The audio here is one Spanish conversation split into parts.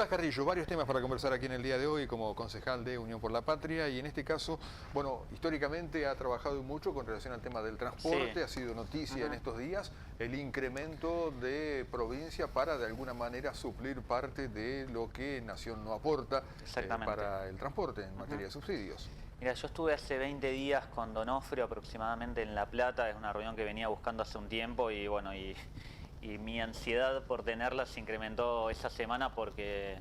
Nicolás Carrillo, varios temas para conversar aquí en el día de hoy como concejal de Unión por la Patria, y en este caso, bueno, históricamente ha trabajado mucho con relación al tema del transporte, Sí. ha sido noticia en estos días el incremento de provincia para de alguna manera suplir parte de lo que Nación no aporta para el transporte en materia de subsidios. Mira, yo estuve hace 20 días con Donofrio aproximadamente en La Plata, es una reunión que venía buscando hace un tiempo y bueno, y mi ansiedad por tenerla se incrementó esa semana porque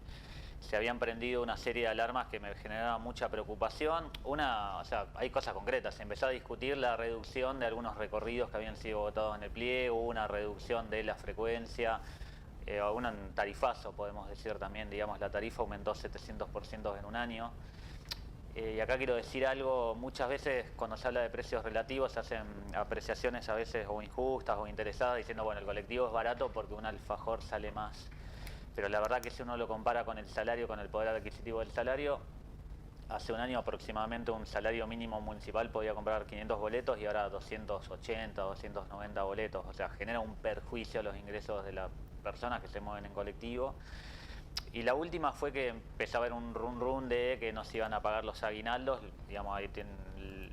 se habían prendido una serie de alarmas que me generaban mucha preocupación. Una, o sea, hay cosas concretas, se empezó a discutir la reducción de algunos recorridos que habían sido votados en el pliego, una reducción de la frecuencia, un tarifazo podemos decir también, digamos, la tarifa aumentó 700% en un año. Y acá quiero decir algo, muchas veces cuando se habla de precios relativos se hacen apreciaciones a veces o injustas o interesadas diciendo, bueno, el colectivo es barato porque un alfajor sale más. Pero la verdad que si uno lo compara con el salario, con el poder adquisitivo del salario, hace un año aproximadamente un salario mínimo municipal podía comprar 500 boletos y ahora 280, 290 boletos. O sea, genera un perjuicio a los ingresos de las personas que se mueven en colectivo. Y la última fue que empezó a haber un run de que nos iban a pagar los aguinaldos. Digamos, ahí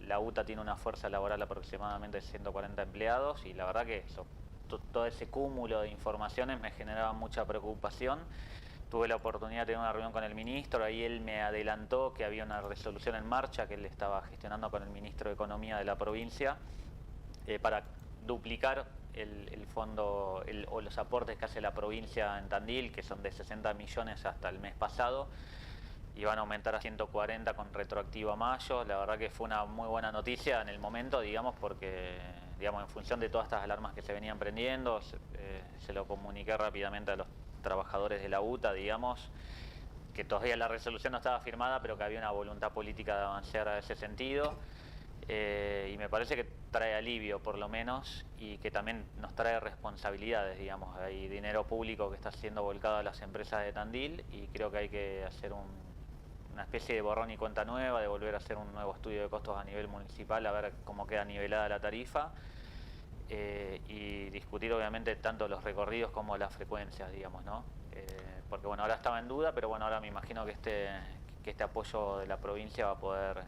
la UTA tiene una fuerza laboral aproximadamente de 140 empleados y la verdad que eso, todo ese cúmulo de informaciones me generaba mucha preocupación. Tuve la oportunidad de tener una reunión con el ministro, ahí él me adelantó que había una resolución en marcha que él estaba gestionando con el ministro de Economía de la provincia para duplicar el fondo o los aportes que hace la provincia en Tandil, que son de 60 millones hasta el mes pasado, y van a aumentar a 140 con retroactivo a mayo. La verdad que fue una muy buena noticia en el momento, digamos, porque digamos, en función de todas estas alarmas que se venían prendiendo, se lo comuniqué rápidamente a los trabajadores de la UTA, digamos, que todavía la resolución no estaba firmada, pero que había una voluntad política de avanzar a ese sentido. Y me parece que trae alivio por lo menos y que también nos trae responsabilidades, digamos, hay dinero público que está siendo volcado a las empresas de Tandil y creo que hay que hacer una especie de borrón y cuenta nueva, de volver a hacer un nuevo estudio de costos a nivel municipal, a ver cómo queda nivelada la tarifa y discutir obviamente tanto los recorridos como las frecuencias, digamos, ¿no? Porque bueno, ahora estaba en duda, pero bueno, ahora me imagino que este apoyo de la provincia va a poder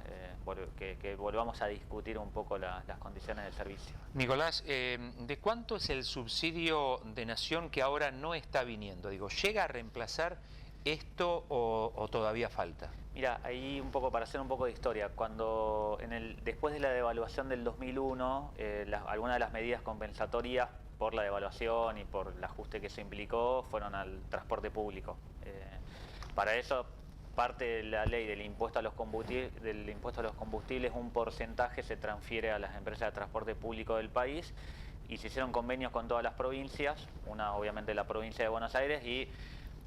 que volvamos a discutir un poco las condiciones del servicio. Nicolás, ¿de cuánto es el subsidio de Nación que ahora no está viniendo? Digo, ¿llega a reemplazar esto o todavía falta? Mira, ahí un poco para hacer un poco de historia, después de la devaluación del 2001, algunas de las medidas compensatorias por la devaluación y por el ajuste que se implicó fueron al transporte público. Para eso, parte de la ley del impuesto a los combustibles, un porcentaje se transfiere a las empresas de transporte público del país y se hicieron convenios con todas las provincias, una obviamente la provincia de Buenos Aires, y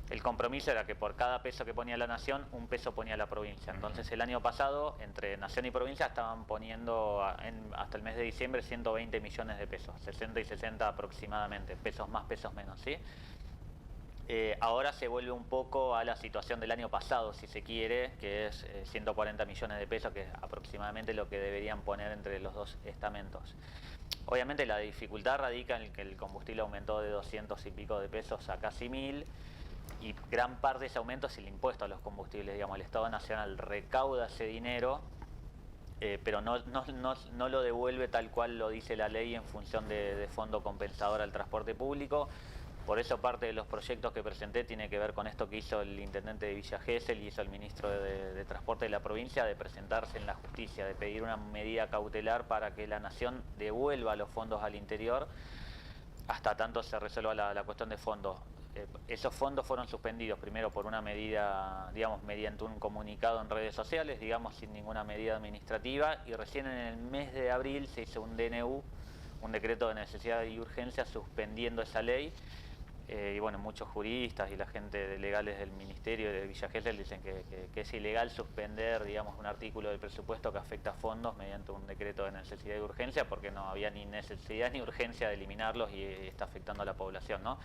el compromiso era que por cada peso que ponía la Nación, un peso ponía la provincia. Entonces el año pasado, entre Nación y provincia, estaban poniendo hasta el mes de diciembre 120 millones de pesos, 60 y 60 aproximadamente, pesos más, pesos menos, ¿sí? Ahora se vuelve un poco a la situación del año pasado, si se quiere, que es 140 millones de pesos, que es aproximadamente lo que deberían poner entre los dos estamentos. Obviamente la dificultad radica en que el combustible aumentó de 200 y pico de pesos a casi 1000, y gran parte de ese aumento es el impuesto a los combustibles. Digamos, el Estado Nacional recauda ese dinero, pero no lo devuelve tal cual lo dice la ley en función de fondo compensador al transporte público. Por eso parte de los proyectos que presenté tiene que ver con esto que hizo el intendente de Villa Gesell y hizo el ministro de Transporte de la provincia, de presentarse en la justicia, de pedir una medida cautelar para que la Nación devuelva los fondos al interior hasta tanto se resuelva la cuestión de fondos. Esos fondos fueron suspendidos primero por una medida, digamos, mediante un comunicado en redes sociales, digamos, sin ninguna medida administrativa, y recién en el mes de abril se hizo un DNU, un decreto de necesidad y urgencia, suspendiendo esa ley. Y bueno, muchos juristas y la gente de legales del Ministerio de Villa Gesell dicen que es ilegal suspender, digamos, un artículo del presupuesto que afecta a fondos mediante un decreto de necesidad y urgencia, porque no había ni necesidad ni urgencia de eliminarlos y está afectando a la población, ¿no?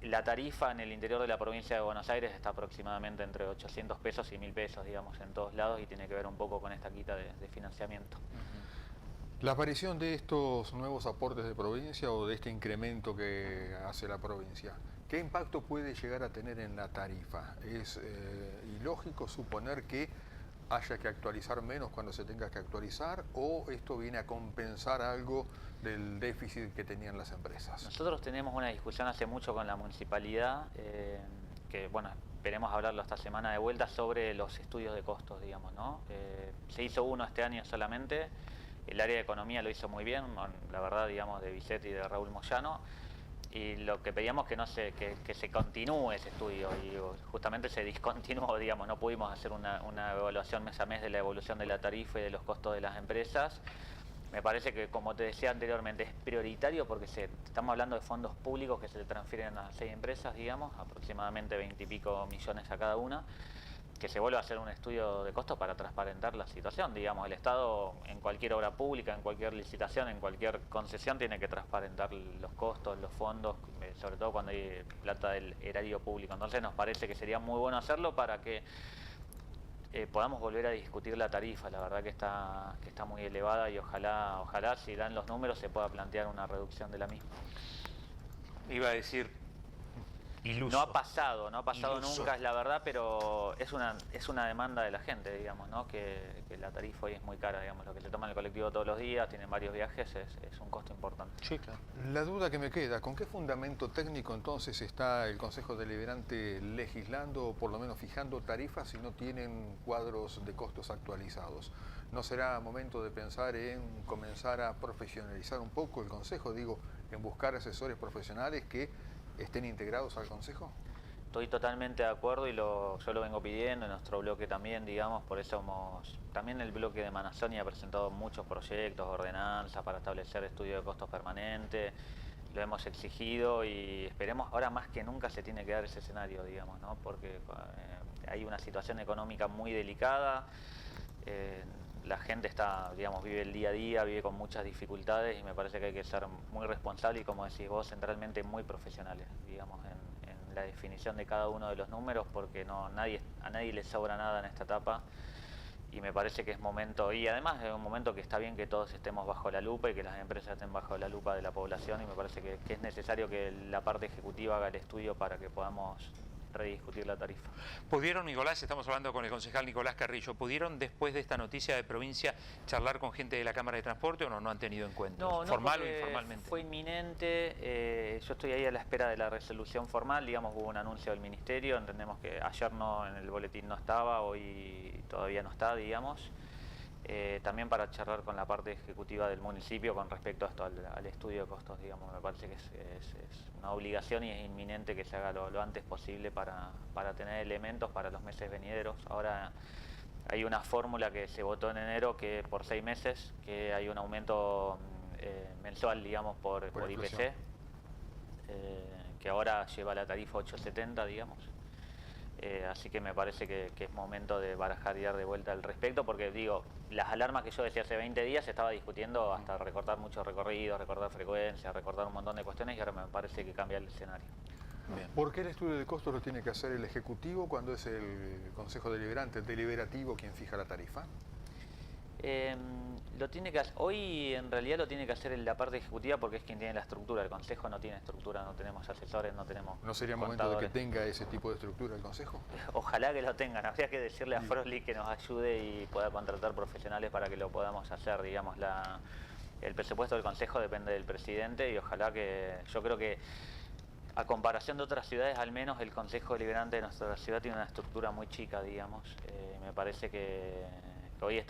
La tarifa en el interior de la provincia de Buenos Aires está aproximadamente entre 800 pesos y 1000 pesos, digamos, en todos lados, y tiene que ver un poco con esta quita de financiamiento. La aparición de estos nuevos aportes de provincia o de este incremento que hace la provincia, ¿qué impacto puede llegar a tener en la tarifa? ¿Es ilógico suponer que haya que actualizar menos cuando se tenga que actualizar, o esto viene a compensar algo del déficit que tenían las empresas? Nosotros tenemos una discusión hace mucho con la municipalidad, que bueno, esperemos hablarlo esta semana de vuelta, sobre los estudios de costos, digamos, ¿no? Se hizo uno este año solamente, el área de economía lo hizo muy bien, la verdad, digamos, de Bisetti y de Raúl Moyano, y lo que pedíamos que se continúe ese estudio, y justamente se discontinuó, digamos, no pudimos hacer una evaluación mes a mes de la evolución de la tarifa y de los costos de las empresas. Me parece que, como te decía anteriormente, es prioritario porque estamos hablando de fondos públicos que se le transfieren a 6 empresas, digamos, aproximadamente 20 y pico millones a cada una, que se vuelva a hacer un estudio de costos para transparentar la situación. Digamos, el Estado en cualquier obra pública, en cualquier licitación, en cualquier concesión tiene que transparentar los costos, los fondos, sobre todo cuando hay plata del erario público. Entonces nos parece que sería muy bueno hacerlo para que podamos volver a discutir la tarifa. La verdad que está muy elevada, y ojalá si dan los números se pueda plantear una reducción de la misma. Iba a decir iluso. No ha pasado Iluso. nunca, es la verdad, pero es una demanda de la gente, digamos, ¿no? Que la tarifa hoy es muy cara, digamos, lo que se toma en el colectivo todos los días, tienen varios viajes, es un costo importante. Sí, claro. La duda que me queda, ¿con qué fundamento técnico entonces está el Consejo Deliberante legislando, o por lo menos fijando tarifas, si no tienen cuadros de costos actualizados? ¿No será momento de pensar en comenzar a profesionalizar un poco el Consejo? Digo, en buscar asesores profesionales que estén integrados al Consejo. Estoy totalmente de acuerdo, y yo lo vengo pidiendo en nuestro bloque también, digamos, por eso también el bloque de Manazoni ha presentado muchos proyectos, ordenanzas para establecer estudio de costos permanente, lo hemos exigido, y esperemos, ahora más que nunca se tiene que dar ese escenario, digamos, ¿no? Porque hay una situación económica muy delicada, la gente vive el día a día, vive con muchas dificultades, y me parece que hay que ser muy responsable y, como decís vos, centralmente muy profesionales, digamos, en la definición de cada uno de los números, porque a nadie le sobra nada en esta etapa, y me parece que es momento, y además es un momento que está bien que todos estemos bajo la lupa y que las empresas estén bajo la lupa de la población, y me parece que es necesario que la parte ejecutiva haga el estudio para que podamos rediscutir la tarifa. ¿Pudieron, Nicolás, estamos hablando con el concejal Nicolás Carrillo, ¿pudieron después de esta noticia de provincia charlar con gente de la Cámara de Transporte, o no han tenido encuentros? No, ¿Formal o informalmente? Fue inminente, yo estoy ahí a la espera de la resolución formal, digamos, hubo un anuncio del Ministerio, entendemos que ayer en el boletín no estaba, hoy todavía no está, digamos. También para charlar con la parte ejecutiva del municipio con respecto a esto, al estudio de costos, digamos, me parece que es una obligación y es inminente que se haga lo antes posible para tener elementos para los meses venideros. Ahora hay una fórmula que se votó en enero, que por 6 meses, que hay un aumento mensual, digamos, por IPC, que ahora lleva la tarifa 8.70, digamos. Así que me parece que es momento de barajar y dar de vuelta al respecto, porque digo, las alarmas que yo decía hace 20 días se estaba discutiendo hasta recortar muchos recorridos, recortar frecuencia, recortar un montón de cuestiones, y ahora me parece que cambia el escenario. Bien. ¿Por qué el estudio de costos lo tiene que hacer el Ejecutivo cuando es el Consejo Deliberante, el deliberativo, quien fija la tarifa? Hoy en realidad lo tiene que hacer la parte ejecutiva, porque es quien tiene la estructura. El Consejo no tiene estructura, no tenemos asesores, no tenemos ¿No sería momento de que tenga ese tipo de estructura el Consejo? Ojalá que lo tengan. Habría que decirle a Frosli que nos ayude y pueda contratar profesionales para que lo podamos hacer. Digamos, el presupuesto del Consejo depende del presidente, y ojalá yo creo que, a comparación de otras ciudades, al menos el Consejo Deliberante de nuestra ciudad tiene una estructura muy chica, digamos. Me parece que hoy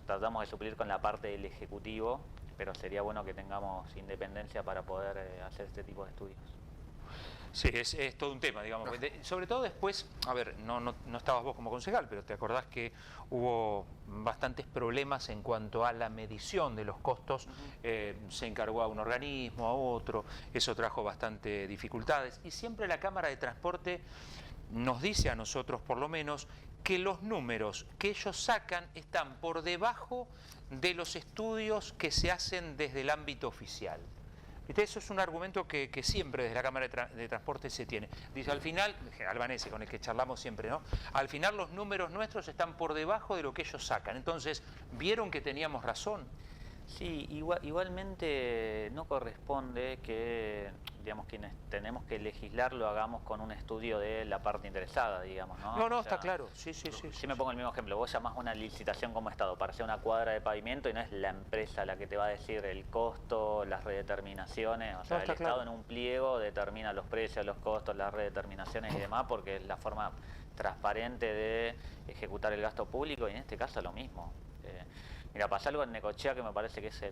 tratamos de suplir con la parte del Ejecutivo, pero sería bueno que tengamos independencia para poder hacer este tipo de estudios. Sí, es todo un tema, digamos. Sobre todo después, a ver, no estabas vos como concejal, pero te acordás que hubo bastantes problemas en cuanto a la medición de los costos. Se encargó a un organismo, a otro, eso trajo bastante dificultades. Y siempre la Cámara de Transporte nos dice a nosotros, por lo menos, que los números que ellos sacan están por debajo de los estudios que se hacen desde el ámbito oficial. Eso es un argumento que siempre desde la Cámara de Transporte se tiene. Dice, al final, Albanese, con el que charlamos siempre, ¿no? Al final los números nuestros están por debajo de lo que ellos sacan. Entonces, ¿vieron que teníamos razón? Sí, igualmente no corresponde que digamos, quienes tenemos que legislar lo hagamos con un estudio de la parte interesada, digamos, ¿no? No, O sea, está claro. Sí. Si me pongo el mismo ejemplo, vos llamás a una licitación como Estado para hacer una cuadra de pavimento y no es la empresa la que te va a decir el costo, las redeterminaciones, o sea, el Estado en un pliego determina los precios, los costos, las redeterminaciones y demás, porque es la forma transparente de ejecutar el gasto público, y en este caso lo mismo. Mira, pasa algo en Necochea que me parece que es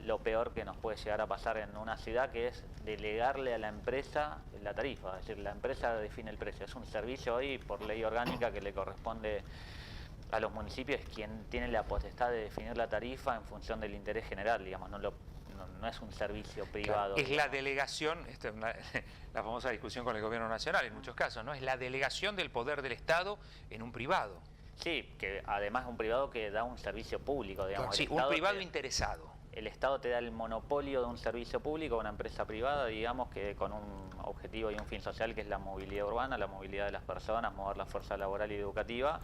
lo peor que nos puede llegar a pasar en una ciudad, que es delegarle a la empresa la tarifa. Es decir, la empresa define el precio. Es un servicio hoy por ley orgánica que le corresponde a los municipios, quien tiene la potestad de definir la tarifa en función del interés general, digamos, no es un servicio privado. Claro, es la delegación, la famosa discusión con el gobierno nacional en muchos casos, ¿no? Es la delegación del poder del Estado en un privado. Sí, que además es un privado que da un servicio público, digamos. Sí, un privado interesado. El Estado te da el monopolio de un servicio público a una empresa privada, digamos, que con un objetivo y un fin social que es la movilidad urbana, la movilidad de las personas, mover la fuerza laboral y educativa,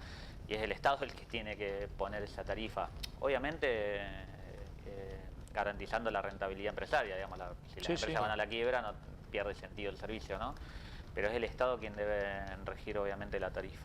y es el Estado el que tiene que poner esa tarifa. Obviamente garantizando la rentabilidad empresaria, digamos, si las empresas van a la quiebra no pierde sentido el servicio, ¿no? Pero es el Estado quien debe regir obviamente la tarifa.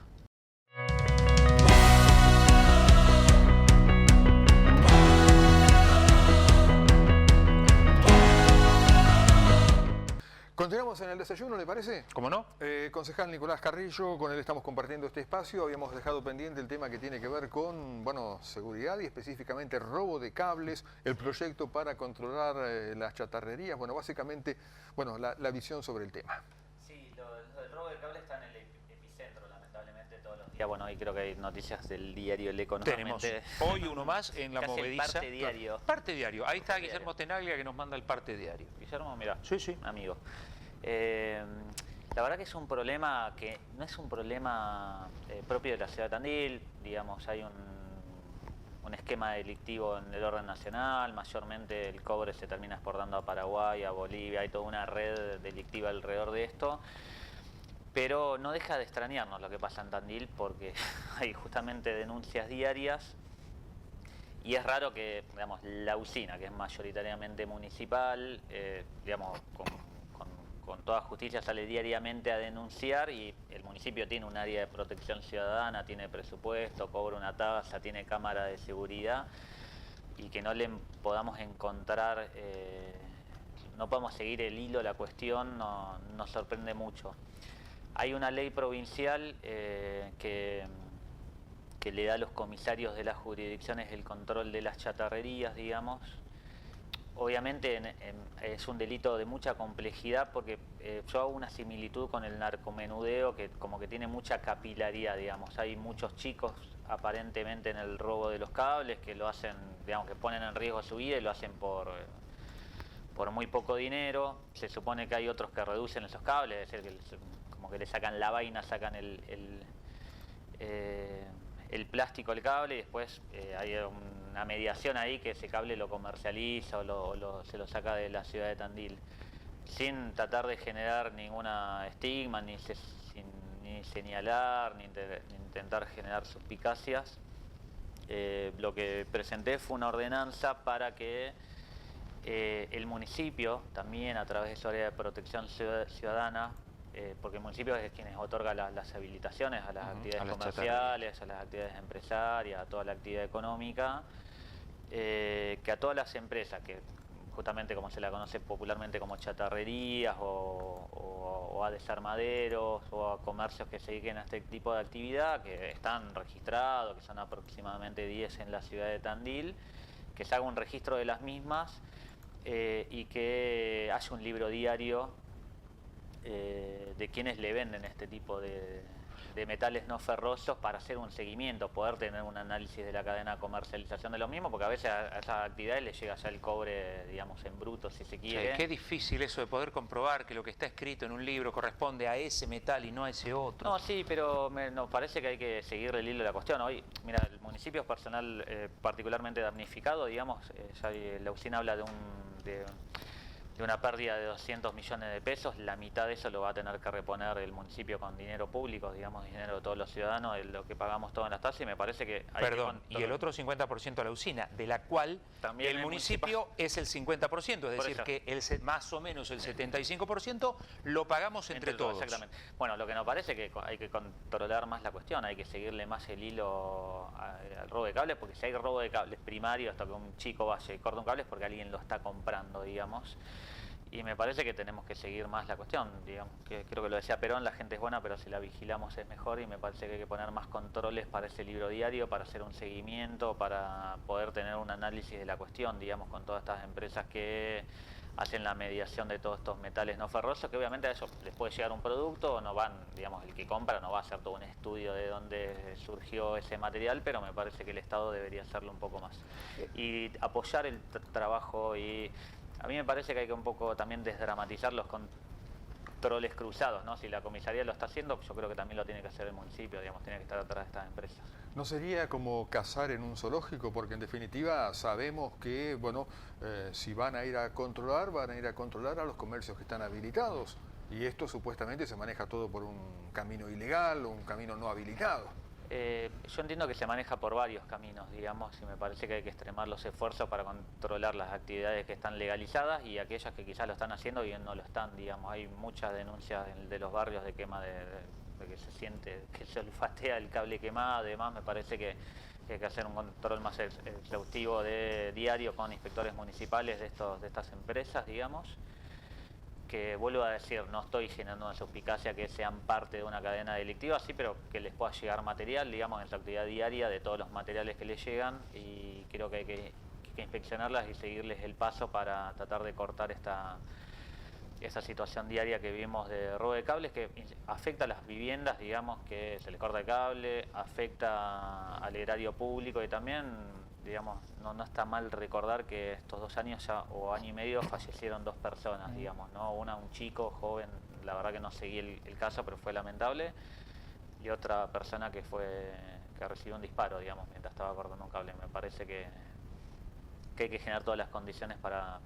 Continuamos en el desayuno, ¿le parece? ¿Cómo no? Concejal Nicolás Carrillo, con él estamos compartiendo este espacio. Habíamos dejado pendiente el tema que tiene que ver con, bueno, seguridad y específicamente robo de cables, el proyecto para controlar las chatarrerías. Bueno, básicamente, bueno, la visión sobre el tema. Sí, lo del robo de cables está en el epicentro, lamentablemente, todos los días. Bueno, hoy creo que hay noticias del diario El Eco. Tenemos hoy uno más en la movediza. Parte diario. Parte diario. Ahí está Guillermo Tenaglia que nos manda el parte diario. Guillermo, mira, Sí. amigo. La verdad que es un problema que no es un problema propio de la ciudad de Tandil, digamos, hay un esquema delictivo en el orden nacional, mayormente el cobre se termina exportando a Paraguay, a Bolivia, hay toda una red delictiva alrededor de esto, pero no deja de extrañarnos lo que pasa en Tandil porque hay justamente denuncias diarias. Y es raro que, digamos, la usina, que es mayoritariamente municipal, digamos, con toda justicia sale diariamente a denunciar, y el municipio tiene un área de protección ciudadana, tiene presupuesto, cobra una tasa, tiene cámara de seguridad, y que no le podamos encontrar, no podemos seguir el hilo de la cuestión, nos sorprende mucho. Hay una ley provincial que le da a los comisarios de las jurisdicciones el control de las chatarrerías, digamos. Obviamente es un delito de mucha complejidad porque yo hago una similitud con el narcomenudeo que como que tiene mucha capilaridad, digamos. Hay muchos chicos aparentemente en el robo de los cables que lo hacen, digamos, que ponen en riesgo su vida y lo hacen por muy poco dinero. Se supone que hay otros que reducen esos cables, es decir, que como que le sacan la vaina, sacan el plástico al cable, y después hay una mediación ahí que ese cable lo comercializa o se lo saca de la ciudad de Tandil, sin tratar de generar ninguna estigma, ni señalar, ni intentar generar suspicacias. Lo que presenté fue una ordenanza para que el municipio, también a través de su área de protección ciudadana, porque el municipio es quien otorga las habilitaciones a las actividades comerciales, a las actividades empresarias, a toda la actividad económica, que a todas las empresas, que justamente como se la conoce popularmente como chatarrerías o a desarmaderos o a comercios que se dediquen a este tipo de actividad, que están registrados, que son aproximadamente 10 en la ciudad de Tandil, que se haga un registro de las mismas y que haya un libro diario de quienes le venden este tipo de metales no ferrosos, para hacer un seguimiento, poder tener un análisis de la cadena de comercialización de los mismos, porque a veces a esas actividades les llega ya el cobre, digamos, en bruto, si se quiere. Sí, qué difícil eso de poder comprobar que lo que está escrito en un libro corresponde a ese metal y no a ese otro. No, sí, pero nos parece que hay que seguir el hilo de la cuestión. Hoy, mira, el municipio es particularmente damnificado, digamos, ya la usina habla de una pérdida de 200 millones de pesos, la mitad de eso lo va a tener que reponer el municipio con dinero público, digamos, dinero de todos los ciudadanos, de lo que pagamos todas las tasas, y me parece que hay Perdón, y el otro 50% a la usina, de la cual también el municipio es el 50%, es decir, que más o menos el 75% lo pagamos entre todos. Exactamente. Bueno, lo que nos parece que hay que controlar más la cuestión, hay que seguirle más el hilo al robo de cables, porque si hay robo de cables primario, hasta que un chico vaya y corta un cable es porque alguien lo está comprando, digamos. Y me parece que tenemos que seguir más la cuestión, digamos, que creo que lo decía Perón, la gente es buena, pero si la vigilamos es mejor, y me parece que hay que poner más controles para ese libro diario, para hacer un seguimiento, para poder tener un análisis de la cuestión, digamos, con todas estas empresas que hacen la mediación de todos estos metales no ferrosos, que obviamente a ellos les puede llegar un producto, no van, digamos, el que compra no va a hacer todo un estudio de dónde surgió ese material, pero me parece que el Estado debería hacerlo un poco más. Y apoyar el trabajo, y a mí me parece que hay que un poco también desdramatizar los controles cruzados, ¿no? Si la comisaría lo está haciendo, yo creo que también lo tiene que hacer el municipio, digamos, tiene que estar atrás de estas empresas. ¿No sería como cazar en un zoológico? Porque en definitiva sabemos que, bueno, si van a ir a controlar, van a ir a controlar a los comercios que están habilitados. Y esto supuestamente se maneja todo por un camino ilegal o un camino no habilitado. Yo entiendo que se maneja por varios caminos, digamos, y me parece que hay que extremar los esfuerzos para controlar las actividades que están legalizadas y aquellas que quizás lo están haciendo y no lo están, digamos. Hay muchas denuncias de los barrios de quema de que se siente, que se olfatea el cable quemado. Además, me parece que hay que hacer un control más exhaustivo de diario con inspectores municipales de estas empresas, digamos. Que vuelvo a decir, no estoy generando una suspicacia que sean parte de una cadena delictiva, sí, pero que les pueda llegar material, digamos, en su actividad diaria de todos los materiales que les llegan, y creo que hay que inspeccionarlas y seguirles el paso para tratar de cortar esta situación diaria que vivimos de robo de cables, que afecta a las viviendas, digamos, que se les corta el cable, afecta al erario público, y también, digamos, no está mal recordar que estos 2 años ya, o año y medio, fallecieron 2 personas, digamos, ¿no? Una, un chico joven, la verdad que no seguí el caso, pero fue lamentable, y otra persona que recibió un disparo, digamos, mientras estaba cortando un cable. Me parece que hay que generar todas las condiciones para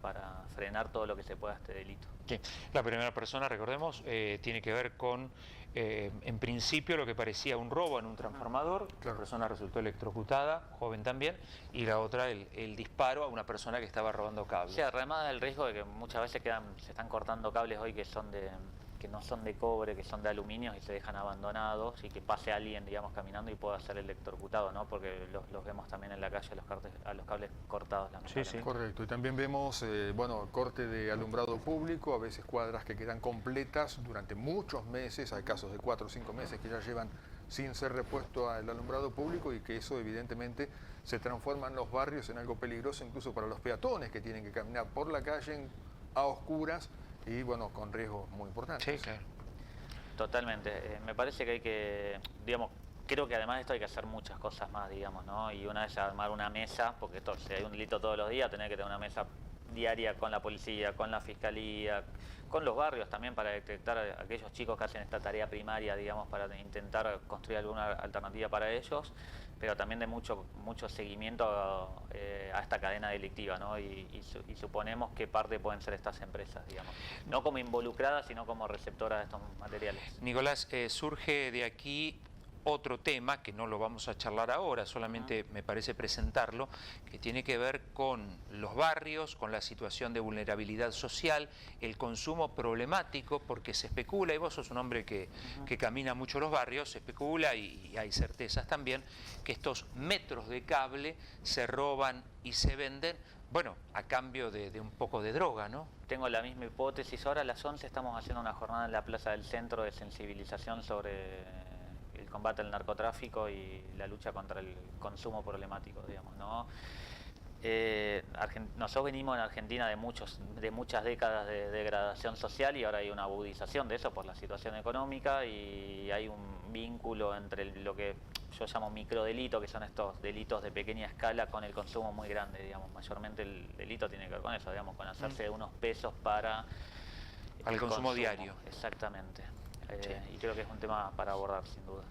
frenar todo lo que se pueda este delito. Sí. La primera persona, recordemos, tiene que ver con, en principio, lo que parecía un robo en un transformador. Claro. La persona resultó electrocutada, joven también, y la otra, el disparo a una persona que estaba robando cables. Sí, además del riesgo de que muchas veces se están cortando cables hoy que no son de cobre, que son de aluminio, y se dejan abandonados, y que pase alguien, digamos, caminando y pueda ser electrocutado, ¿no? Porque los vemos también en la calle a los cables cortados. Sí, sí. Correcto. Y también vemos, bueno, corte de alumbrado público, a veces cuadras que quedan completas durante muchos meses, hay casos de 4 o 5 meses que ya llevan sin ser repuesto al alumbrado público, y que eso evidentemente se transforma en los barrios en algo peligroso, incluso para los peatones que tienen que caminar por la calle a oscuras, y bueno, con riesgos muy importantes. Sí, claro. Totalmente. Me parece que hay que, digamos, creo que además de esto hay que hacer muchas cosas más, digamos, ¿no? Y una es armar una mesa, porque si hay un delito todos los días, tener que tener una mesa diaria con la policía, con la fiscalía, con los barrios también, para detectar a aquellos chicos que hacen esta tarea primaria, digamos, para intentar construir alguna alternativa para ellos, pero también de mucho seguimiento a esta cadena delictiva, ¿no? Y suponemos que parte pueden ser estas empresas, digamos, no como involucradas, sino como receptoras de estos materiales. Nicolás, surge de aquí otro tema que no lo vamos a charlar ahora, solamente me parece presentarlo, que tiene que ver con los barrios, con la situación de vulnerabilidad social, el consumo problemático, porque se especula, y vos sos un hombre que camina mucho los barrios, se especula, y hay certezas también, que estos metros de cable se roban y se venden, bueno, a cambio de un poco de droga, ¿no? Tengo la misma hipótesis. Ahora a las 11 estamos haciendo una jornada en la Plaza del Centro de sensibilización sobre el combate al narcotráfico y la lucha contra el consumo problemático, digamos, ¿no? Nosotros venimos en Argentina de muchas décadas de degradación social, y ahora hay una agudización de eso por la situación económica, y hay un vínculo entre lo que yo llamo microdelito, que son estos delitos de pequeña escala, con el consumo muy grande, digamos. Mayormente el delito tiene que ver con eso, digamos, con hacerse de unos pesos para el consumo diario. Exactamente. Sí. Y creo que es un tema para abordar, sin dudas.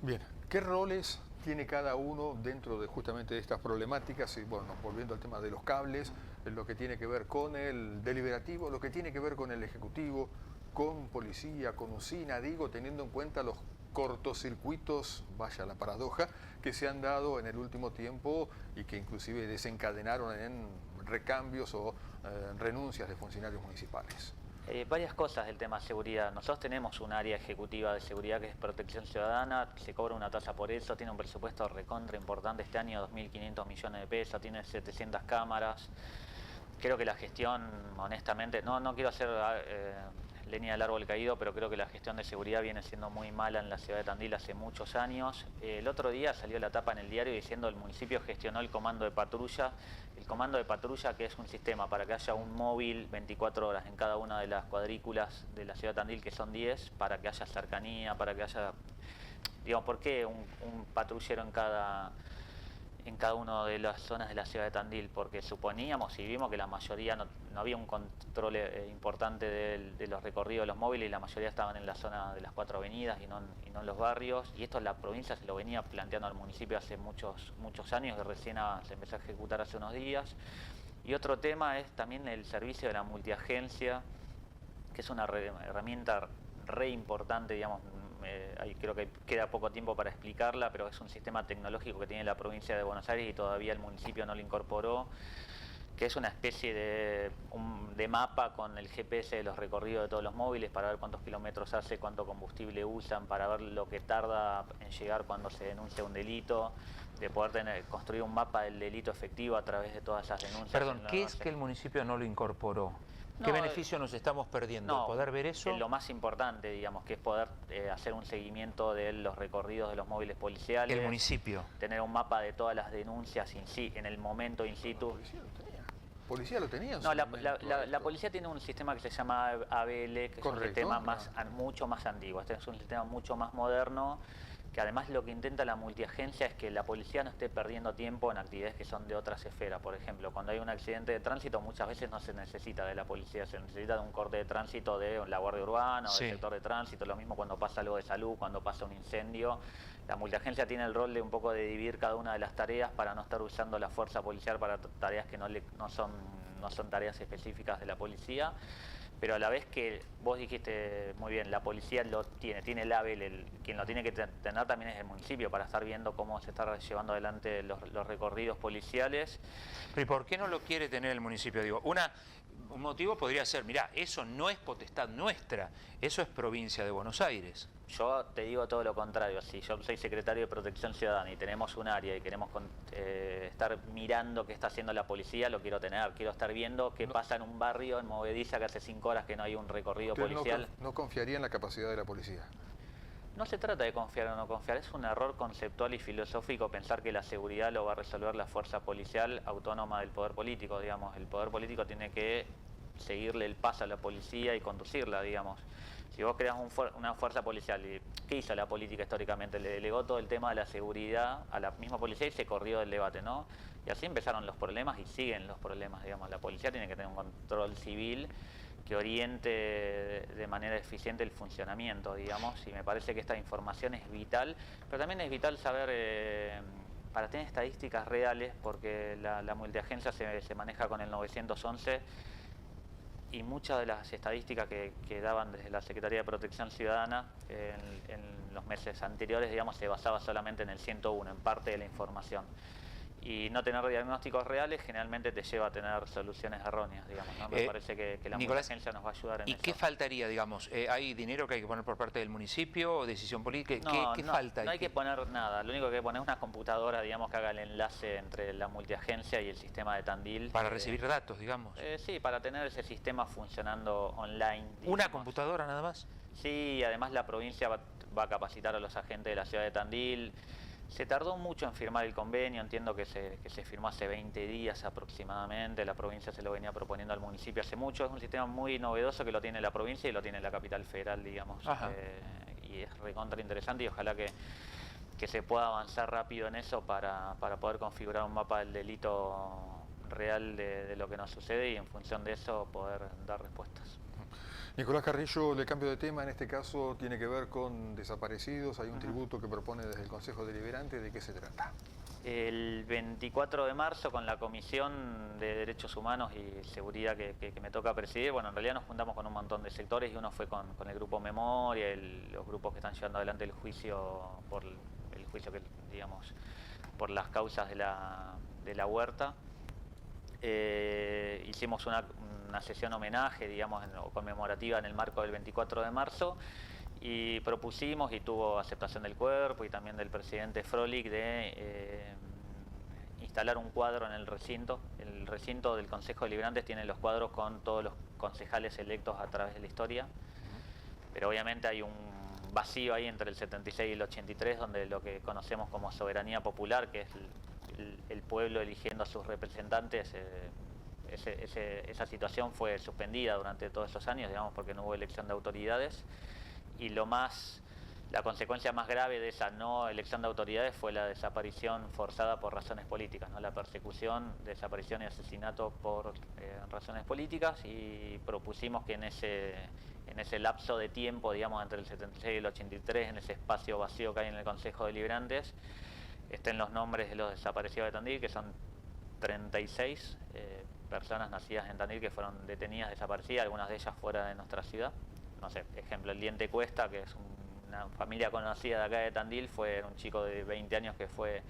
Bien, ¿qué roles tiene cada uno dentro de justamente de estas problemáticas? Y bueno, volviendo al tema de los cables, lo que tiene que ver con el deliberativo, lo que tiene que ver con el ejecutivo, con policía, con usina, digo, teniendo en cuenta los cortocircuitos, vaya la paradoja, que se han dado en el último tiempo y que inclusive desencadenaron en recambios o renuncias de funcionarios municipales. Varias cosas del tema seguridad. Nosotros tenemos un área ejecutiva de seguridad que es Protección Ciudadana, se cobra una tasa por eso, tiene un presupuesto recontra importante este año, 2.500 millones de pesos, tiene 700 cámaras. Creo que la gestión, honestamente, no quiero hacer leña del árbol caído, pero creo que la gestión de seguridad viene siendo muy mala en la ciudad de Tandil hace muchos años. El otro día salió la tapa en el diario diciendo el municipio gestionó el comando de patrulla. El comando de patrulla, que es un sistema para que haya un móvil 24 horas en cada una de las cuadrículas de la ciudad de Tandil, que son 10, para que haya cercanía, para que haya... Digamos, ¿por qué un patrullero en cada una de las zonas de la ciudad de Tandil? Porque suponíamos y vimos que la mayoría no había un control importante de los recorridos de los móviles y la mayoría estaban en la zona de las 4 avenidas y no en los barrios. Y esto la provincia se lo venía planteando al municipio hace muchos años, que recién se empezó a ejecutar hace unos días. Y otro tema es también el servicio de la multiagencia, que es una herramienta re importante, digamos. Ahí creo que queda poco tiempo para explicarla, pero es un sistema tecnológico que tiene la provincia de Buenos Aires y todavía el municipio no lo incorporó, que es una especie de mapa con el GPS de los recorridos de todos los móviles para ver cuántos kilómetros hace, cuánto combustible usan, para ver lo que tarda en llegar cuando se denuncia un delito, de poder construir un mapa del delito efectivo a través de todas esas denuncias. Perdón, ¿qué es que el municipio no lo incorporó? ¿Qué beneficio nos estamos perdiendo? ¿Poder ver eso? Lo más importante, digamos, que es poder hacer un seguimiento de los recorridos de los móviles policiales. El municipio. Tener un mapa de todas las denuncias en el momento in situ. ¿Policía lo tenía? No, la policía tiene un sistema que se llama ABL, que es un sistema mucho más antiguo. Este es un sistema mucho más moderno, que además lo que intenta la multiagencia es que la policía no esté perdiendo tiempo en actividades que son de otras esferas. Por ejemplo, cuando hay un accidente de tránsito muchas veces no se necesita de la policía, se necesita de un corte de tránsito de la Guardia Urbana o del sector de tránsito, lo mismo cuando pasa algo de salud, cuando pasa un incendio. La multiagencia tiene el rol de un poco de dividir cada una de las tareas para no estar usando la fuerza policial para tareas que no son tareas específicas de la policía. Pero a la vez que vos dijiste muy bien, la policía lo tiene el ABEL, quien lo tiene que tener también es el municipio para estar viendo cómo se está llevando adelante los recorridos policiales. ¿Pero y por qué no lo quiere tener el municipio? Digo, un motivo podría ser, mirá, eso no es potestad nuestra, eso es provincia de Buenos Aires. Yo te digo todo lo contrario. Si yo soy secretario de Protección Ciudadana y tenemos un área y queremos estar mirando qué está haciendo la policía, lo quiero tener. Quiero estar viendo qué pasa en un barrio, en Movediza, que hace 5 horas que no hay un recorrido policial. ¿No confiaría en la capacidad de la policía? No se trata de confiar o no confiar, es un error conceptual y filosófico pensar que la seguridad lo va a resolver la fuerza policial autónoma del poder político, digamos. El poder político tiene que seguirle el paso a la policía y conducirla, digamos. Si vos creas una fuerza policial, ¿qué hizo la política históricamente? Le delegó todo el tema de la seguridad a la misma policía y se corrió del debate, ¿no? Y así empezaron los problemas y siguen los problemas, digamos. La policía tiene que tener un control civil que oriente de manera eficiente el funcionamiento, digamos, y me parece que esta información es vital, pero también es vital saber, para tener estadísticas reales, porque la multiagencia se maneja con el 911, y muchas de las estadísticas que daban desde la Secretaría de Protección Ciudadana en los meses anteriores, digamos, se basaba solamente en el 101, en parte de la información. Y no tener diagnósticos reales generalmente te lleva a tener soluciones erróneas, digamos, ¿no? Me parece que la multiagencia nos va a ayudar en eso. ¿Y qué faltaría, digamos? ¿Hay dinero que hay que poner por parte del municipio o decisión política? ¿Qué falta? No hay que poner nada, lo único que hay que poner es una computadora, digamos, que haga el enlace entre la multiagencia y el sistema de Tandil. Para recibir datos, digamos. Sí, para tener ese sistema funcionando online. Digamos. ¿Una computadora nada más? Sí, además la provincia va a capacitar a los agentes de la ciudad de Tandil. Se tardó mucho en firmar el convenio, entiendo que se firmó hace 20 días aproximadamente, la provincia se lo venía proponiendo al municipio hace mucho, es un sistema muy novedoso que lo tiene la provincia y lo tiene la capital federal, digamos, y es recontra interesante y ojalá que se pueda avanzar rápido en eso para poder configurar un mapa del delito real de lo que nos sucede y en función de eso poder dar respuestas. Nicolás Carrillo, le cambio de tema, en este caso tiene que ver con desaparecidos, hay un tributo que propone desde el Consejo Deliberante, ¿de qué se trata? El 24 de marzo, con la Comisión de Derechos Humanos y Seguridad que me toca presidir, bueno, en realidad nos juntamos con un montón de sectores y uno fue con el Grupo Memoria, los grupos que están llevando adelante el juicio que, digamos, por las causas de la huerta. Hicimos una sesión homenaje, digamos, conmemorativa en el marco del 24 de marzo y propusimos, y tuvo aceptación del cuerpo y también del presidente Froelich, de instalar un cuadro en el recinto. El recinto del Consejo Deliberante tiene los cuadros con todos los concejales electos a través de la historia, pero obviamente hay un vacío ahí entre el 76 y el 83, donde lo que conocemos como soberanía popular, que es el pueblo eligiendo a sus representantes, esa situación fue suspendida durante todos esos años, digamos, porque no hubo elección de autoridades. Y la consecuencia más grave de esa no elección de autoridades fue la desaparición forzada por razones políticas, ¿no? La persecución, desaparición y asesinato por razones políticas, y propusimos que en ese lapso de tiempo, digamos, entre el 76 y el 83, en ese espacio vacío que hay en el Consejo Deliberantes, estén los nombres de los desaparecidos de Tandil, que son 36 personas nacidas en Tandil que fueron detenidas, desaparecidas, algunas de ellas fuera de nuestra ciudad. No sé, ejemplo, el Diente Cuesta, que es una familia conocida de acá de Tandil, fue un chico de 20 años que fue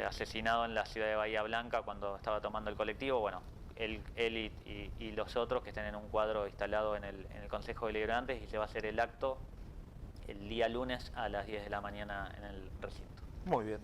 asesinado en la ciudad de Bahía Blanca cuando estaba tomando el colectivo. Bueno, él y los otros que estén en un cuadro instalado en el Consejo Deliberante, y se va a hacer el acto el día lunes a las 10 de la mañana en el recinto. Muy bien.